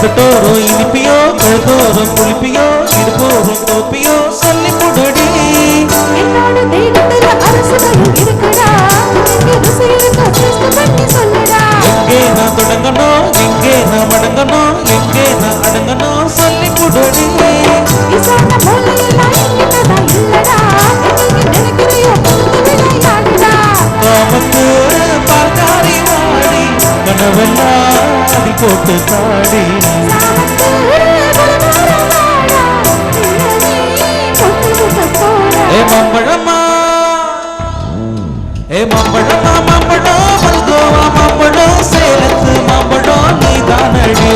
கட்டோறும் இனிப்பியோ கழுதோறும் புளிப்பியோ இடுபோறும் தோப்பியோ சொல்லி முடடி என்னோட தேகத்துல அரசுகளும் இருக்குடா சொல்லுடா எங்கே நான் தொடங்கணும் எங்கே நான் மடங்கணும் எங்கே நான் அடங்கணும் சொல்லி முடடி இசான மூலையெல்லாம் எங்கிட்டதான் இல்லடா நினைக்கிறையோ விளையாடுடா காமத்து பார்க்காரி வாடி கனவெல்லாம் அடி போட்டு தாடி மாம்பழமா மாம்பழமா மாம்பழம் மல்கோவா மாம்பழம் சேலத்து மாம்பழம் நீதானடி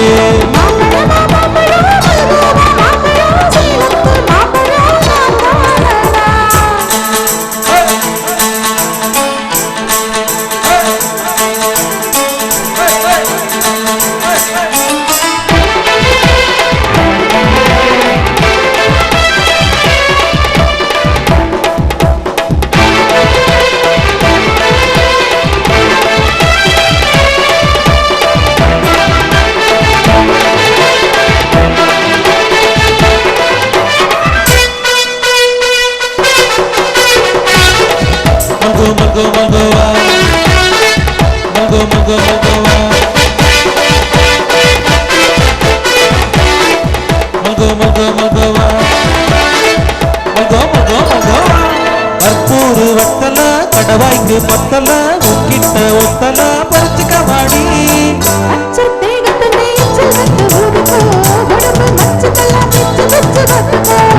கற்பூரு வத்தல கடவாய்க்கு பத்தல உக்கிட்ட ஒத்தல பறிச்சுக்க வாடி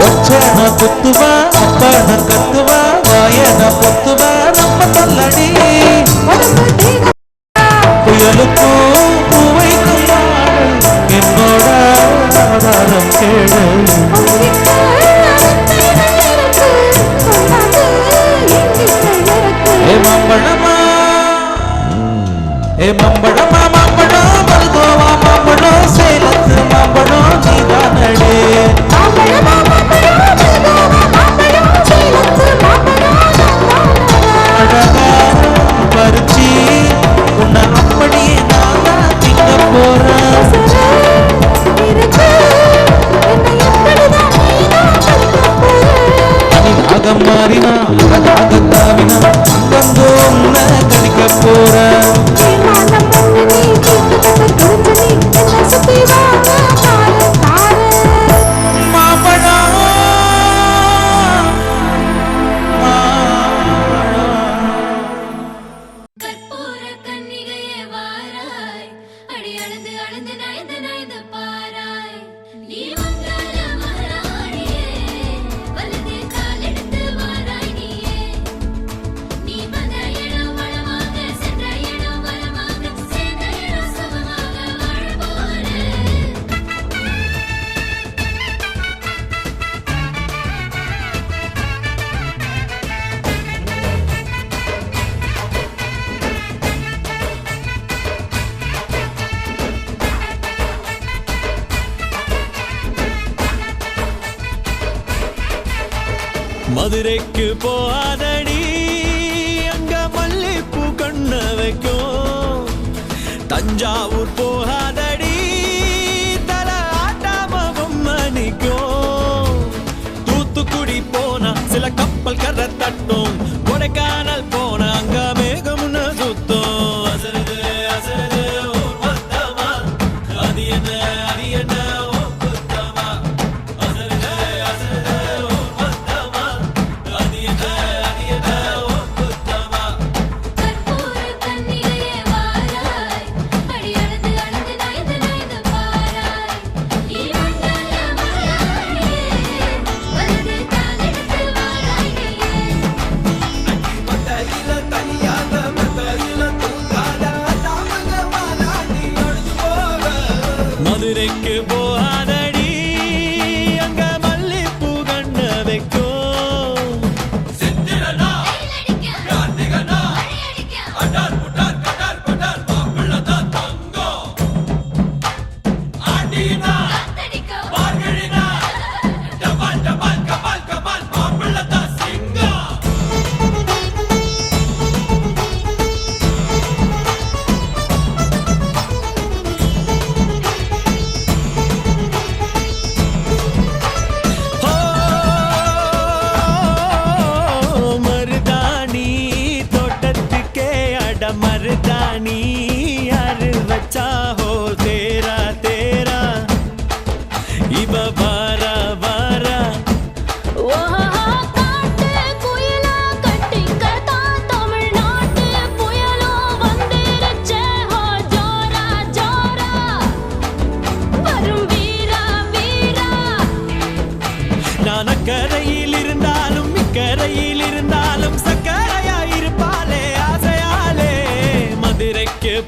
ஒச்சன குத்துவா அப்பன கத்துவா வாயன பொத்துவா நம்ம தள்ளடி புயலுக்கும் பூவைக்கும் நாடு என்னோட ஆதாரம் கேடு மாம்பழமா மாம்பழமா மாம்பழம் மல்கோவா மாம்பழம் சேலத்து மாம்பழம் நீதானடே அழகா பறிச்சி உன்னை அப்படியே நான் திங்க போறேன் அகம் மாறினா அழகாக தாவினா வந்து உன்னை கணிக்க போறேன் மதுரைக்கு போகாதடி அங்க மல்லிப்பூ கண்ண வைக்கும் தஞ்சாவூர் போகாதடி தல ஆட்டாம பொம்மணிக்கும் தூத்துக்குடி போனா சில கப்பல் கரை தட்டும் கொடைக்கானல் போனா அங்க மேகம்னு சுத்தும் அசருது அசருது ஊர் மொத்தமா அது என்ன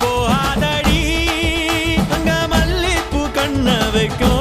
போகாதடி அங்க மல்லிப்பூ கண்ண வைக்கும்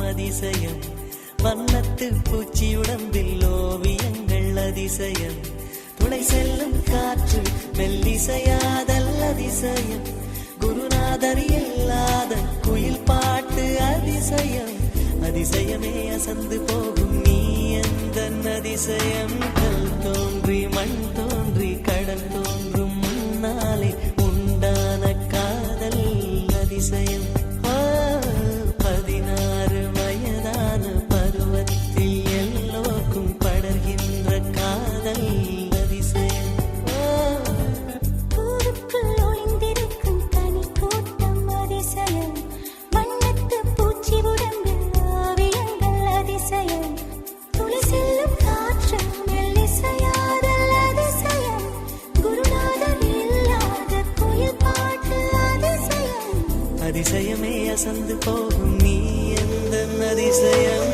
அதிசயம் வண்ணத்து பூச்சி உடம்பில் ஓவியங்கள் அதிசயம் துளை செல்லும் காற்று மெல்லிசையாதல் அதிசயம் குருநாதர் இல்லாத குயில் பாட்டு அதிசயம் அதிசயமே அசந்து போகும் நீ எந்த அதிசயம் கல் தோன்றி மண் தோன்றி கடல் தோன்றும் முன்னாலே உண்டான காதல் அதிசயம் 16 வயதான பருவத்தில் எல்லோருக்கும் படர்கின்ற காதல் அதிசயம் பூவுக்குள் ஒளிந்திருக்கும் தனி கூட்டம் அதிசயம் வண்ணத்து பூச்சி உடம்பில் ஓவியங்கள் அதிசயம் துளி செல்லும் காற்று மெல்லிசையாதல் அதிசயம் குருநாதர் இல்லாத குயில் பாட்டு அதிசயம் அதிசயமே அசந்து போகும் நீ எந்த அதிசயம்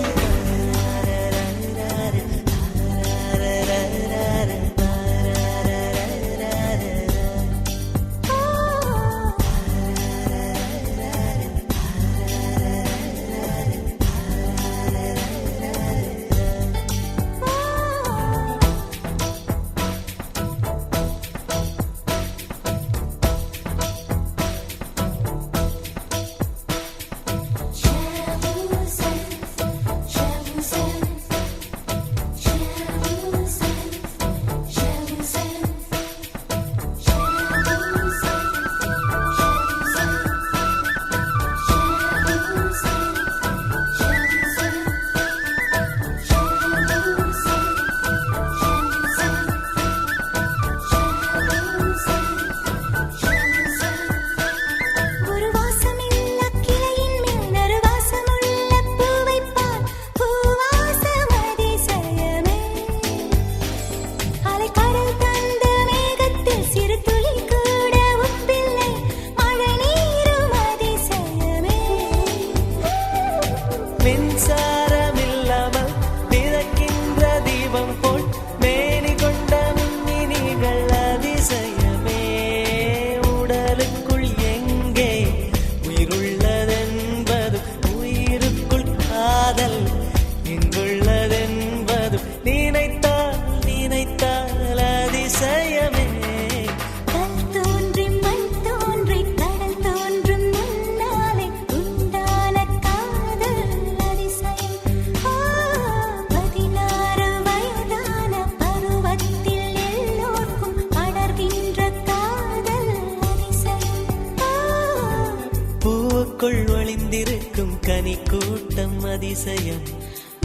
பூவுக்குள் ஒளிந்திருக்கும் கனி கூட்டம் அதிசயம்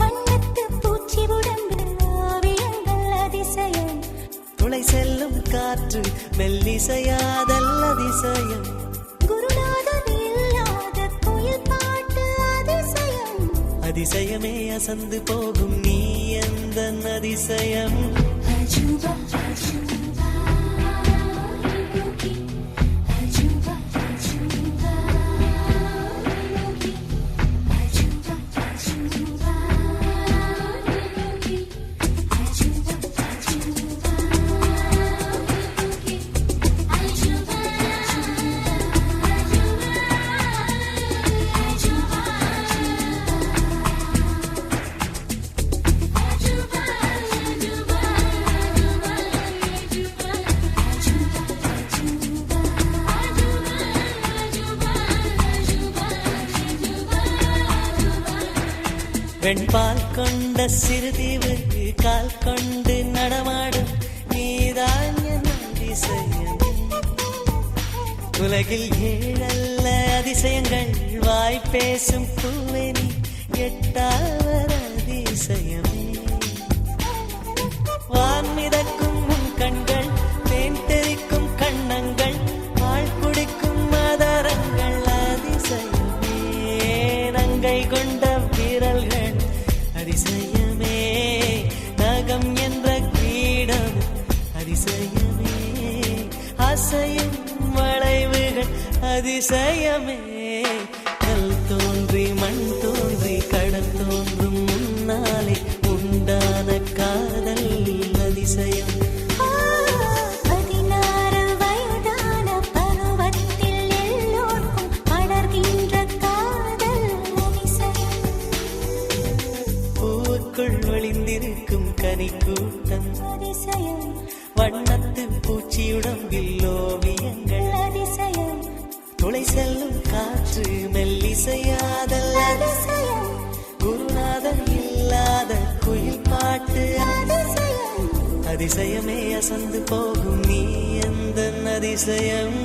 வண்ணத்து பூச்சி உடம்பில் ஓவியங்கள் அதிசயம் துளை செல்லும் காற்று மெல்லிசையாதல் அதிசயம் குருநாதன் இல்லாத குயில் பாட்டு அதிசயம் அதிசயமே அசந்து போகும் நீ எந்த அதிசயம் அஜூபா அஜூபா அஜூபா அஜூபா வெண்பால் கொண்ட சிறுதீவுக்கு கால் கொண்டு நடமாடும் நீதான் என் அதிசயம் உலகில் ஏழல்ல அதிசயங்கள் வாய் பேசும் பூவெனி எட்டாவர் அதிசயமே வான் மிதக்கும் உன் கண்கள் தேன் தெறிக்கும் கண்ணங்கள் பால் குடிக்கும் மதரங்கள் அதிசயமே நங்கை கொண்ட விரல்கள் அதிசயமே நகம் என்ற கிரீடம் அதிசயமே அசையும் வளைவுகள் அதிசயமே கல் தோன்றி மண் தோன்றி கடல் தோன்றும் முன்னாலே உண்டான காதல் அதிசயம் 16 வயதான பருவத்தில் எல்லோருக்கும் படர்கின்ற காதல் அதிசயம் பூவுக்குள் ஒளிந்திருக்கும் கனி கூட்டம் அதிசயம் வண்ணத்து பூச்சியுடம்பில் ஓவியங்கள் அதிசயம் துளை செல்லும் காற்று மெல்லிசையாதல் அதிசயம் குருநாதன் இல்லாத குயில் பாட்டு அதிசயம் அதிசயமே அசந்து போகும் நீ எந்த அதிசயம்